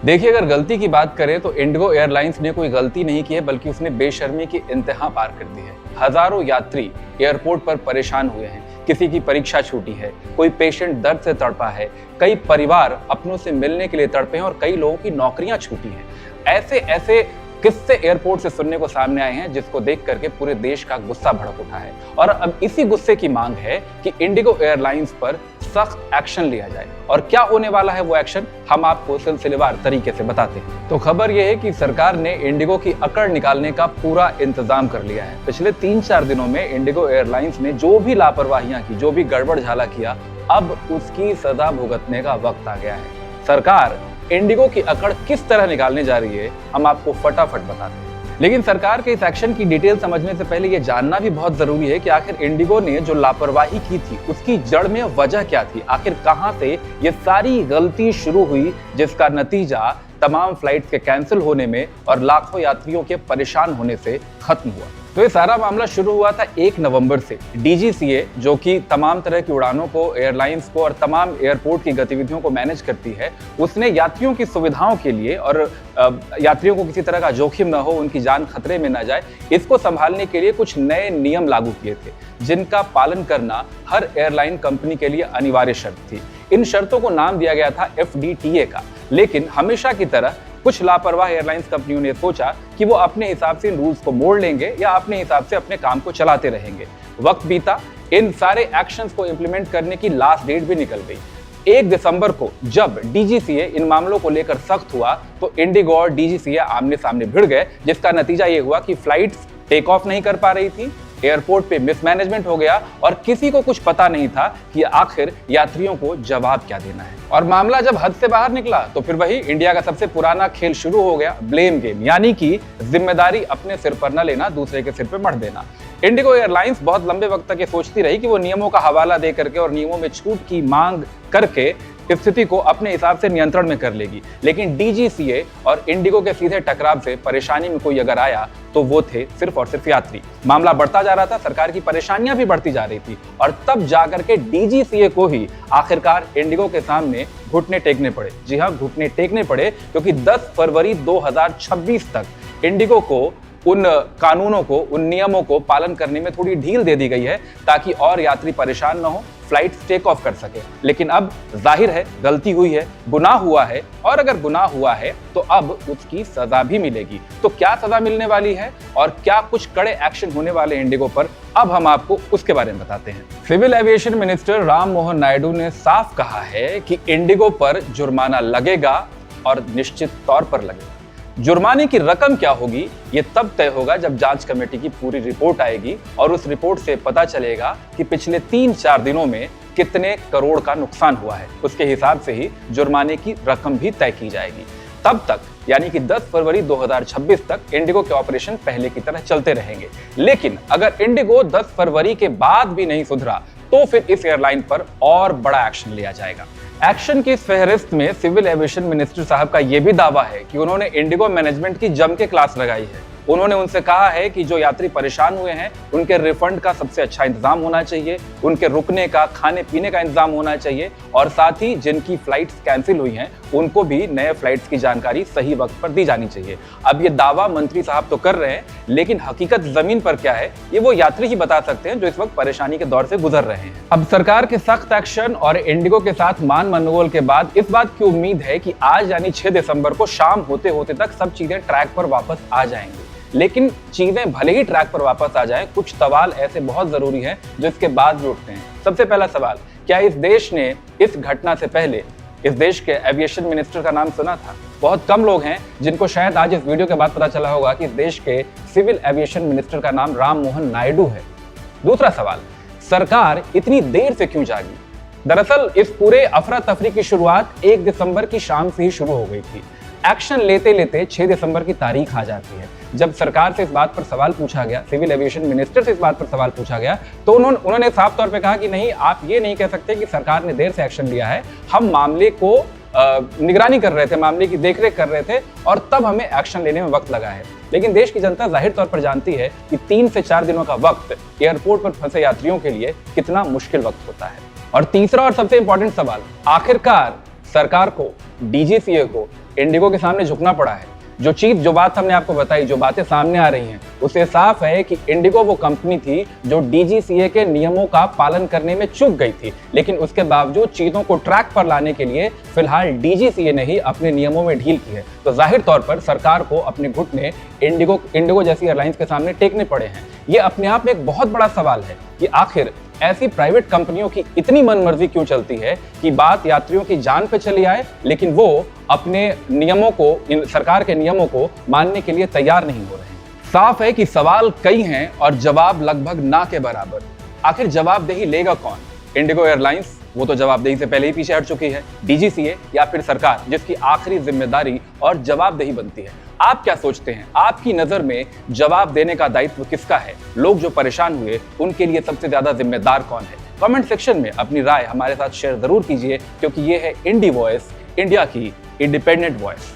देखिए, अगर गलती की बात करें तो इंडिगो एयरलाइंस ने कोई गलती नहीं की है, बल्कि उसने बेशर्मी की इंतहा पार कर दी है। हजारों यात्री एयरपोर्ट पर परेशान हुए हैं, किसी की परीक्षा छूटी है, कोई पेशेंट दर्द से तड़पा है, कई परिवार अपनों से मिलने के लिए तड़पे हैं और कई लोगों की नौकरियां छूटी हैं। ऐसे ऐसे किस्से एयरपोर्ट से सुनने को सामने आए हैं, जिसको देख करके पूरे देश का गुस्सा भड़क उठा है और अब इसी गुस्से की मांग है कि इंडिगो एयरलाइंस पर सख्त एक्शन लिया जाए। और क्या होने वाला है वो एक्शन, हम आपको सिलसिलेवार तरीके से बताते हैं। तो खबर यह है कि सरकार ने इंडिगो की अकड़ निकालने का पूरा इंतजाम कर लिया है। पिछले 3-4 दिनों में इंडिगो एयरलाइंस ने जो भी लापरवाहियां की, जो भी गड़बड़ झाला किया, अब उसकी सजा भुगतने का वक्त आ गया है। सरकार इंडिगो की अकड़ किस तरह निकालने जा रही है, हम आपको फटाफट बताते हैं। लेकिन सरकार के इस एक्शन की डिटेल समझने से पहले यह जानना भी बहुत जरूरी है कि आखिर इंडिगो ने जो लापरवाही की थी उसकी जड़ में वजह क्या थी। आखिर कहां से ये सारी गलती शुरू हुई, जिसका नतीजा तमाम फ्लाइट्स के कैंसिल होने में और लाखों यात्रियों के परेशान होने से खत्म हुआ। तो ये सारा मामला शुरू हुआ था 1 नवंबर से। डीजीसीए, जो कि तमाम तरह की उड़ानों को, एयरलाइंस को और तमाम एयरपोर्ट की गतिविधियों को मैनेज करती है, उसने यात्रियों की सुविधाओं के लिए और यात्रियों को किसी तरह का जोखिम न हो, उनकी जान खतरे में न जाए, इसको संभालने के लिए कुछ नए नियम लागू किए थे, जिनका पालन करना हर एयरलाइन कंपनी के लिए अनिवार्य शर्त थी। इन शर्तों को नाम दिया गया था FDTA का। लेकिन हमेशा की तरह कुछ लापरवाह एयरलाइंस कंपनियों ने सोचा कि वो अपने हिसाब से इन रूल्स को मोड़ लेंगे या अपने हिसाब से अपने काम को चलाते रहेंगे। वक्त बीता, इन सारे एक्शंस को इंप्लीमेंट करने की लास्ट डेट भी निकल गई। 1 दिसंबर को जब डीजीसीए इन मामलों को लेकर सख्त हुआ तो इंडिगो और डीजीसीए आमने सामने भिड़ गए, जिसका नतीजा ये हुआ कि फ्लाइट्स टेक ऑफ नहीं कर पा रही थी, एयरपोर्ट पे मिसमैनेजमेंट हो गया और किसी को कुछ पता नहीं था कि आखिर यात्रियों को जवाब क्या देना है। और मामला जब हद से बाहर निकला तो फिर वही इंडिया का सबसे पुराना खेल शुरू हो गया, ब्लेम गेम, यानी कि जिम्मेदारी अपने सिर पर न लेना, दूसरे के सिर पर मढ़ देना। इंडिगो एयरलाइंस बहुत लंबे वक्त तक ये सोचती रही कि वो नियमों का हवाला दे करके और नियमों में छूट की मांग करके स्थिति को अपने हिसाब से नियंत्रण में कर लेगी। लेकिन डीजीसीए और इंडिगो के सीधे टकराव से परेशानी में कोई अगर आया तो वो थे सिर्फ और सिर्फ यात्री। मामला बढ़ता जा रहा था, सरकार की परेशानियां भी बढ़ती जा रही थी और तब जाकर के डीजीसीए को ही आखिरकार इंडिगो के सामने घुटने टेकने पड़े। जी हां, घुटने टेकने पड़े, क्योंकि 10 फरवरी 2026 तक इंडिगो को उन कानूनों को, उन नियमों को पालन करने में थोड़ी ढील दे दी गई है, ताकि और यात्री परेशान न हो, फ्लाइट्स टेक ऑफ कर सके। लेकिन अब जाहिर है गलती हुई है, गुनाह हुआ है, और अगर गुनाह हुआ है तो अब उसकी सजा भी मिलेगी। तो क्या सजा मिलने वाली है और क्या कुछ कड़े एक्शन होने वाले इंडिगो पर, अब हम आपको उसके बारे में बताते हैं। Civil aviation minister Ram Mohan Naidu ने साफ कहा है कि इंडिगो पर जुर्माना लगेगा और निश्चित तौर पर लगेगा। जुर्माने की रकम क्या होगी ये तब तय होगा जब जांच कमेटी की पूरी रिपोर्ट आएगी और उस रिपोर्ट से पता चलेगा कि पिछले 3-4 दिनों में कितने करोड़ का नुकसान हुआ है। उसके हिसाब से ही जुर्माने की रकम भी तय की जाएगी। तब तक, यानी कि 10 फरवरी 2026 तक इंडिगो के ऑपरेशन पहले की तरह चलते रहेंगे। लेकिन अगर इंडिगो 10 फरवरी के बाद भी नहीं सुधरा तो फिर इस एयरलाइन पर और बड़ा एक्शन लिया जाएगा। एक्शन की इस फहरिस्त में सिविल एविएशन मिनिस्टर साहब का यह भी दावा है कि उन्होंने इंडिगो मैनेजमेंट की जम के क्लास लगाई है। उन्होंने उनसे कहा है कि जो यात्री परेशान हुए हैं उनके रिफंड का सबसे अच्छा इंतजाम होना चाहिए, उनके रुकने का, खाने पीने का इंतजाम होना चाहिए, और साथ ही जिनकी फ्लाइट्स कैंसिल हुई हैं उनको भी नए फ्लाइट्स की जानकारी सही वक्त पर दी जानी चाहिए। अब ये दावा मंत्री साहब तो कर रहे हैं, लेकिन हकीकत जमीन पर क्या है ये वो यात्री ही बता सकते हैं जो इस वक्त परेशानी के दौर से गुजर रहे हैं। अब सरकार के सख्त एक्शन और इंडिगो के साथ मान मनोबल के बाद इस बात की उम्मीद है कि आज यानी 6 दिसंबर को शाम होते होते तक सब चीजें ट्रैक पर वापस आ जाएंगी। लेकिन चीजें भले ही ट्रैक पर वापस आ जाएं, कुछ सवाल ऐसे बहुत जरूरी हैं जो इसके बाद भी उठते हैं। सबसे पहला सवाल, क्या इस देश ने इस घटना से पहले इस देश के एविएशन मिनिस्टर का नाम सुना था? बहुत कम लोग हैं जिनको शायद आज इस वीडियो के बाद पता चला होगा कि इस देश के सिविल एविएशन मिनिस्टर का नाम राम मोहन नायडू है। दूसरा सवाल, सरकार इतनी देर से क्यों जागी? दरअसल इस पूरे अफरा तफरी की शुरुआत 1 दिसंबर की शाम से ही शुरू हो गई थी। एक्शन लेते लेते 6 दिसंबर की तारीख आ जाती है। जब सरकार से इस बात पर सवाल पूछा गया, सिविल एविएशन मिनिस्टर से इस बात पर सवाल पूछा गया, तो उन्होंने साफ तौर पे कहा कि नहीं, आप ये नहीं कह सकते कि सरकार ने देर से एक्शन लिया है। हम मामले को निगरानी कर रहे थे, मामले की देखरेख कर रहे थे और तब हमें एक्शन लेने में वक्त लगा है। लेकिन देश की जनता जाहिर तौर पर जानती है कि 3 से 4 दिनों का वक्त एयरपोर्ट पर फंसे यात्रियों के लिए कितना मुश्किल वक्त होता है। और तीसरा और सबसे इंपॉर्टेंट सवाल, आखिरकार सरकार को, डीजीसीए को इंडिगो के सामने झुकना पड़ा है। जो बात हमने आपको बताई, जो बातें सामने आ रही हैं, उससे साफ है कि इंडिगो वो कंपनी थी जो डीजीसीए के नियमों का पालन करने में चूक गई थी, लेकिन उसके बावजूद चीजों को ट्रैक पर लाने के लिए फिलहाल डीजीसीए ने ही अपने नियमों में ढील की है। तो जाहिर तौर पर सरकार को अपने घुटने इंडिगो जैसी एयरलाइंस के सामने टेकने पड़े हैं। ये अपने आप में एक बहुत बड़ा सवाल है कि आखिर ऐसी प्राइवेट कंपनियों की इतनी मनमर्जी क्यों चलती है कि बात यात्रियों की जान पे चली आए, लेकिन वो अपने नियमों को, सरकार के नियमों को मानने के लिए तैयार नहीं हो रहे हैं। साफ है कि सवाल कई हैं और जवाब लगभग ना के बराबर। आखिर जवाबदेही लेगा कौन? इंडिगो एयरलाइंस, वो तो जवाबदेही से पहले ही पीछे हट चुकी है। डीजीसीए या फिर सरकार, जिसकी आखिरी जिम्मेदारी और जवाबदेही बनती है। आप क्या सोचते हैं? आपकी नजर में जवाब देने का दायित्व किसका है? लोग जो परेशान हुए, उनके लिए सबसे ज्यादा जिम्मेदार कौन है? कमेंट सेक्शन में अपनी राय हमारे साथ शेयर जरूर कीजिए, क्योंकि ये है इंडी वॉइस, इंडिया की इंडिपेंडेंट वॉइस।